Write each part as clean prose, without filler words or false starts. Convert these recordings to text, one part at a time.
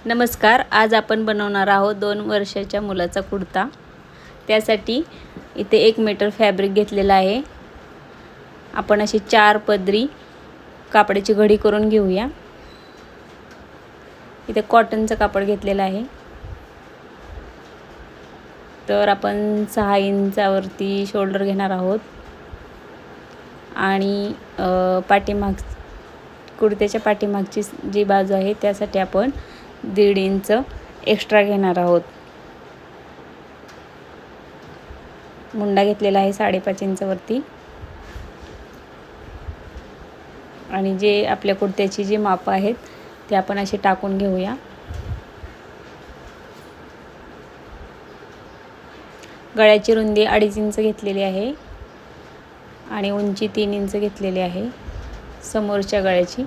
नमस्कार. आज आपण बनवणार आहोत 2 वर्षाच्या मुलाचा कुर्ता. त्यासाठी इथे 1 मीटर फॅब्रिक घेतलेला आहे. आपण अशी 4 पदरी कापडाची घडी करून घेऊया. इथे कॉटनचं कापड घेतलेलं आहे. तर आपण 6 इंचावरती शोल्डर घेणार आहोत आणि कुर्त्याच्या पाठीमागची जी बाजू आहे त्यासाठी आपण 1.5 इंच एक्स्ट्रा घेणार आहोत. मुंडा घेतलेला आहे 5.5 इंचावरती आणि जे आपल्या कुर्त्याची जी माप आहेत ते आपण अशी टाकून घेऊया. गळ्याची रुंदी 2.5 इंच घेतलेली आहे आणि उंची 3 इंच घेतलेली आहे समोरच्या गळ्याची.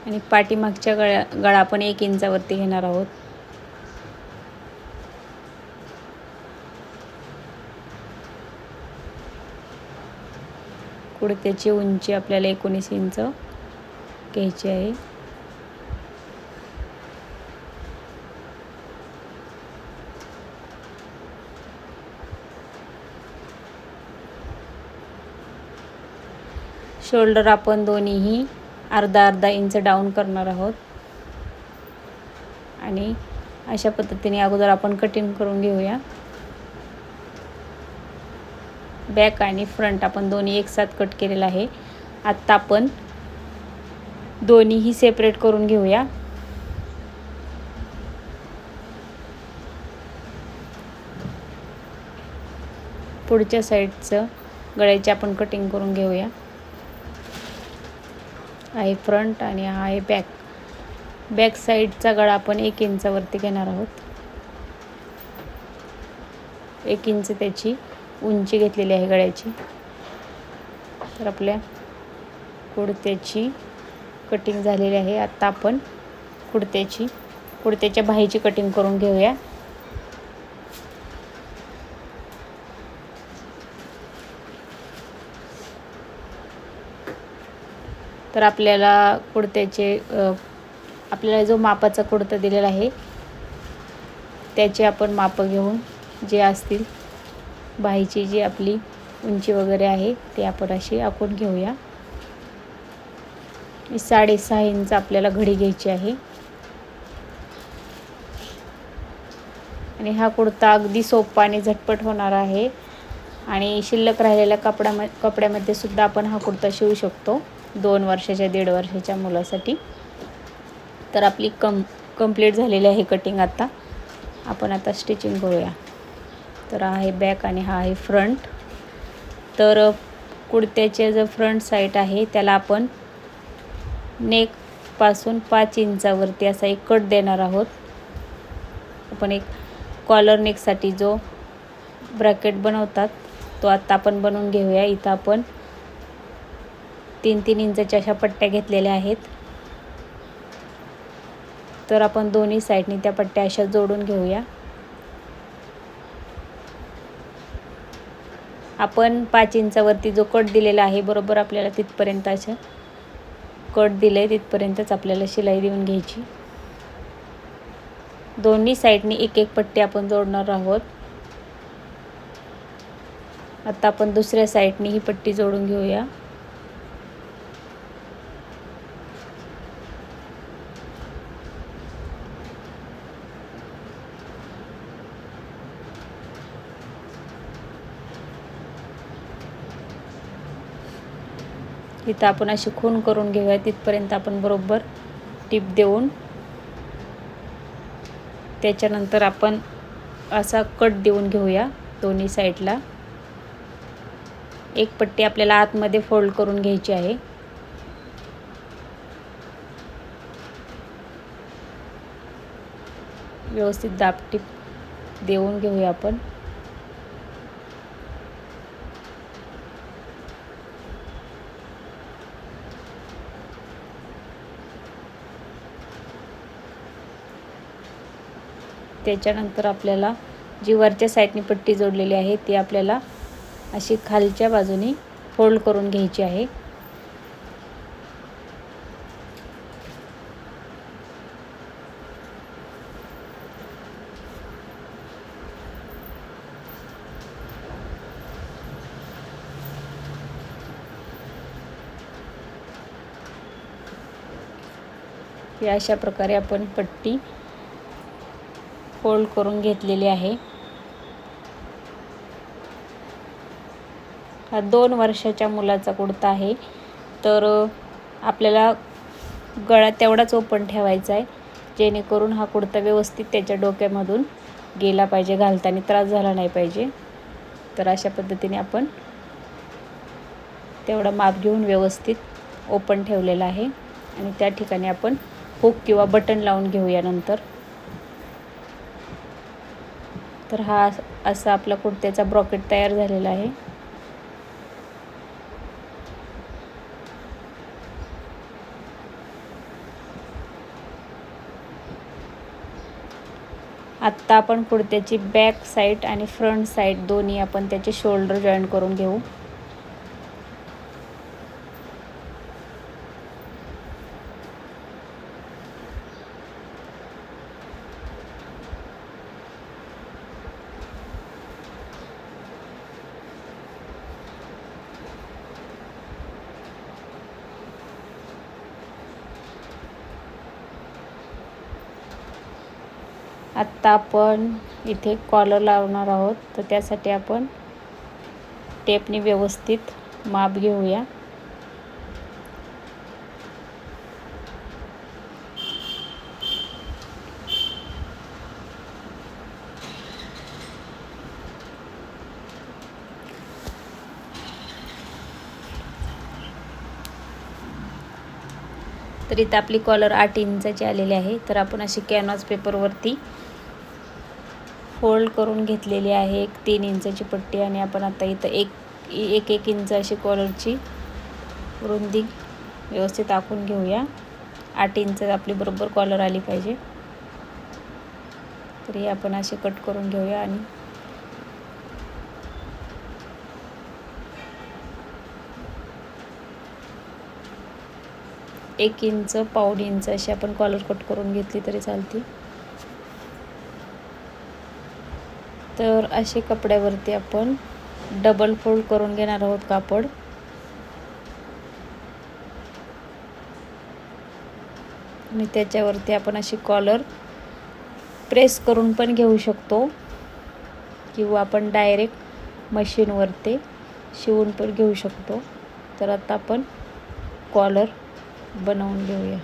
आणि पाठीमागच्या गळा आपण 1 इंचावरती घेणार आहोत. कुर्त्याची उंची आपल्याला 19 इंच घ्यायची आहे. शोल्डर आपण दोन्हीही अर्धा इंच डाऊन करणार आहोत आणि अशा पद्धतीने अगोदर आपण कटिंग करून घेऊया. बॅक आणि फ्रंट आपण दोन्ही एकसाथ कट केलेला आहे. आता आपण दोन्हीही सेपरेट करून घेऊया. पुढच्या साईडचं गळ्याची आपण कटिंग करून घेऊया. आहे फ्रंट आणि हा आहे बॅक साईडचा गळा आपण 1 इंचावरती घेणार आहोत. 1 इंच त्याची उंची घेतलेली आहे गळ्याची. तर आपल्या कुर्त्याची कटिंग झालेली आहे. आता आपण कुर्त्याच्या बाहीची कटिंग करून घेऊया. तर आपल्याला जो मापाचा कुर्ता दिलेला आहे त्याची आपण माप घेऊन जे असतील बाहीची जी आपली उंची वगैरे आहे ते आपण अशी आखून घेऊया. 6.5 इंच आपल्याला घडी घ्यायची आहे आणि हा कुर्ता अगदी सोपा आणि झटपट होणार आहे आणि शिल्लक राहिलेल्या कपड्यामध्ये सुद्धा आपण हा कुर्ता शिवू शकतो 2 वर्षाच्या 1.5 वर्षाच्या मुलासाठी. तर आपली कंप्लीट झालेली आहे कटिंग. आता आपण स्टिचिंग करूया. तर हा आहे बॅक आणि हा आहे फ्रंट. तर कुर्त्याचे जो फ्रंट साईड आहे त्याला आपण नेकपासून 5 इंचावरती असा एक कट देणार आहोत. आपण एक कॉलर नेकसाठी जो ब्रॅकेट बनवतात तो आता आपण बनवून घेऊया. इथं आपण 3-3 इंचाच्या अशा पट्ट्या घेतलेल्या आहेत. तर आपण दोन्ही साईडनी त्या पट्ट्या अशा जोडून घेऊया. आपण 5 इंचावरती जो कट दिलेला आहे बरोबर आपल्याला तिथपर्यंत असं कट दिले तिथपर्यंतच आपल्याला शिलाई देऊन घ्यायची. दोन्ही साईडनी एक पट्टी आपण जोडणार आहोत. आता आपण दुसऱ्या साईडनी ही पट्टी जोडून घेऊया. इथं आपण अशी खूण करून घेऊया. तिथपर्यंत आपण बरोबर टिप देऊन त्याच्यानंतर आपण असा कट देऊन घेऊया. दोन्ही साईडला एक पट्टी आपल्याला आतमध्ये फोल्ड करून घ्यायची आहे. व्यवस्थित दाबटीप देऊन घेऊया आपण. त्याच्यानंतर आपल्याला जी वरच्या साईडनी पट्टी जोडलेली आहे ती आपल्याला अशी खालच्या बाजूने फोल्ड करून घ्यायची आहे. ही अशा प्रकारे आपण पट्टी फोल्ड करून घेतलेली आहे। हा 2 वर्षाच्या मुलाचा कुर्ता आहे, तर आपल्याला गळा तेवढाच ओपन ठेवायचा आहे, जेणेकरून हा कुर्ता व्यवस्थित त्याच्या डोक्यामधून गेला पाहिजे, घालताना त्रास झाला नाही पाहिजे। तर अशा पद्धतीने आपण तेवढा माप घेऊन व्यवस्थित ओपन ठेवलेला आहे आणि त्या ठिकाणी आपण हुक किंवा बटन लावून घेऊया नंतर। तर हा असा आपला कुर्त्याचा ब्रॉकेट तयार झालेला आहे। आत्ता आपण कुर्त्याची बॅक साईड आणि फ्रंट साईड दोन्ही आपण त्याचे शोल्डर जॉईन करून घेऊ। आत्ता आपण इथे कॉलर लावणार आहोत, तर त्यासाठी आपण टेपने व्यवस्थित माप घेऊया। तर इथं आपली कॉलर 8 इंचाची आलेली आहे। तर आपण अशी कॅनव्हास पेपरवरती फोल्ड करून घेतलेली आहे 3 इंचाची पट्टी आणि आपण आता इथं एक इंच अशी कॉलरची रुंदी व्यवस्थित आखून घेऊया। 8 इंच आपली बरोबर कॉलर आली पाहिजे। तर हे आपण असे कट करून घेऊया आणि एक इंच पाऊण इंच अशी आपण कॉलर कट करून घेतली तरी चालते। तर असे कपड्यावरती आपण डबल फोल्ड करून घेणार आहोत कापड आणि त्याच्यावरती आपण अशी कॉलर प्रेस करून पण घेऊ शकतो किंवा आपण डायरेक्ट मशीनवरती शिवून पण घेऊ शकतो। तर आता आपण कॉलर बनवून घेऊया।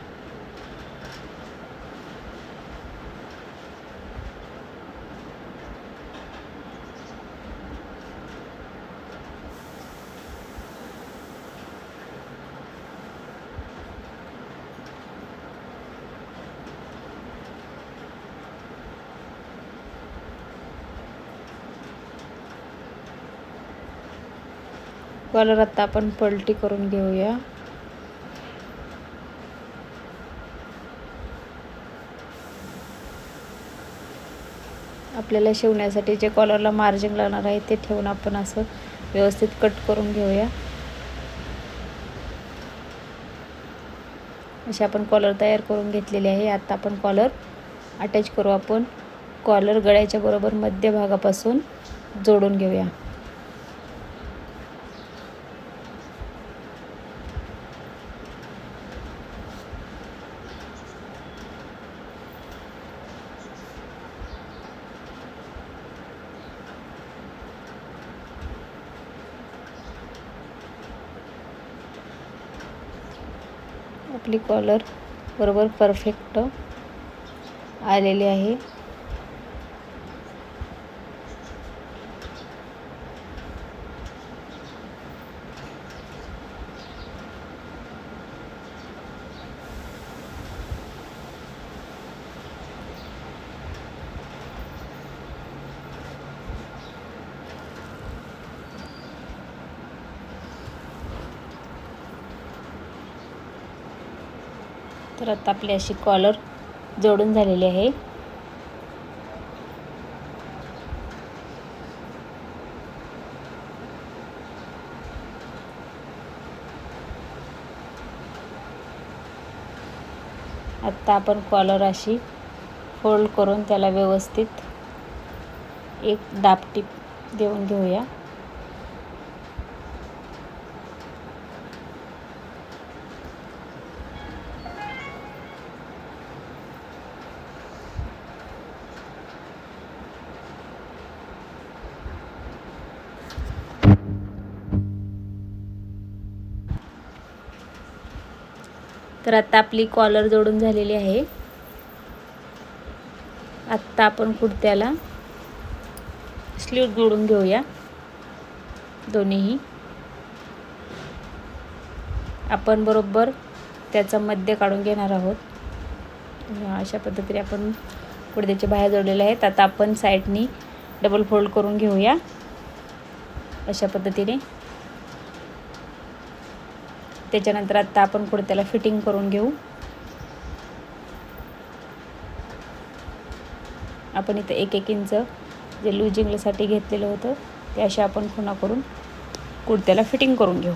कॉलर आता आपण पलटी करून घेऊया। आपल्याला शिवण्यासाठी जे कॉलरला मार्जिन लागणार आहे ते ठेवून आपण असं व्यवस्थित कट करून घेऊया। अशी आपण कॉलर तयार करून घेतलेली आहे। आता आपण कॉलर अटॅच करू। आपण कॉलर गळ्याच्या बरोबर मध्यभागापासून जोडून घेऊया। आपली कॉलर बरोबर परफेक्ट आलेली आहे। तर आता आपली अशी कॉलर जोडून झालेली आहे। आता आपण कॉलर अशी फोल्ड करून त्याला व्यवस्थित एक दाबटीप देऊन घेऊया। तर आता आपली कॉलर जोडून झालेली आहे. आत्ता आपण कुर्त्याला स्लीव जोडून घेऊया. दोन्हीही आपण बरोबर त्याचा मध्य काढून घेणार आहोत. अशा पद्धतीने आपण कुर्त्याचे बाह्या जोडलेले आहेत. आता आपण साईडनी डबल फोल्ड करून घेऊया अशा पद्धतीने. त्याच्यानंतर आता आपण कुर्त्याला फिटिंग करून घेऊ. आपण इथं 1-1 इंच जे लूजिंगसाठी घेतलेलं होतं ते अशा आपण खुणा करून कुर्त्याला फिटिंग करून घेऊ.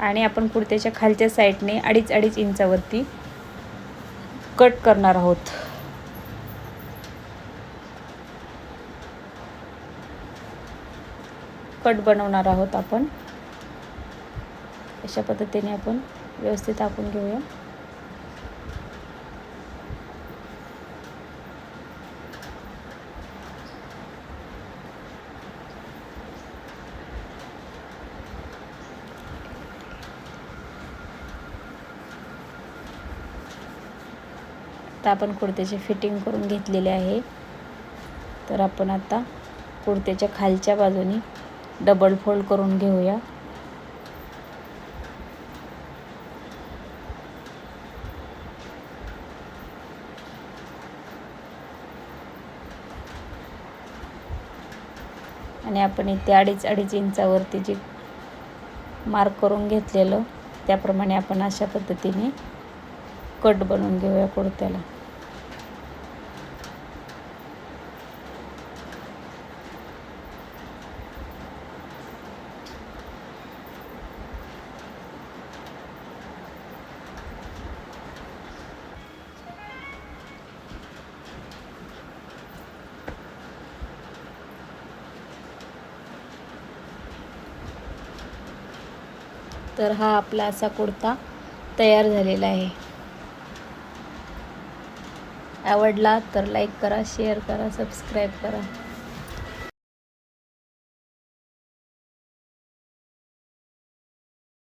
आणि आपण कुर्त्याच्या खालच्या साईडने 2.5 इंचावरती कट करणार आहोत. कट बनवणार आहोत आपण. अशा पद्धतीने आपण व्यवस्थित आखून घेऊया. आता आपण कुर्त्याची फिटिंग करून घेतलेले आहे. तर आपण आता कुर्त्याच्या खालच्या बाजूनी डबल फोल्ड करून घेऊया. आणि आपण इथे 2.5 इंचावरती जे मार्क करून घेतलेलं त्याप्रमाणे आपण अशा पद्धतीने कट बनवून घेऊया कुर्त्याला. तर हा आपला असा कुर्ता तयार झालेला आहे. आवडला तर लाईक करा, शेअर करा, सबस्क्राईब करा.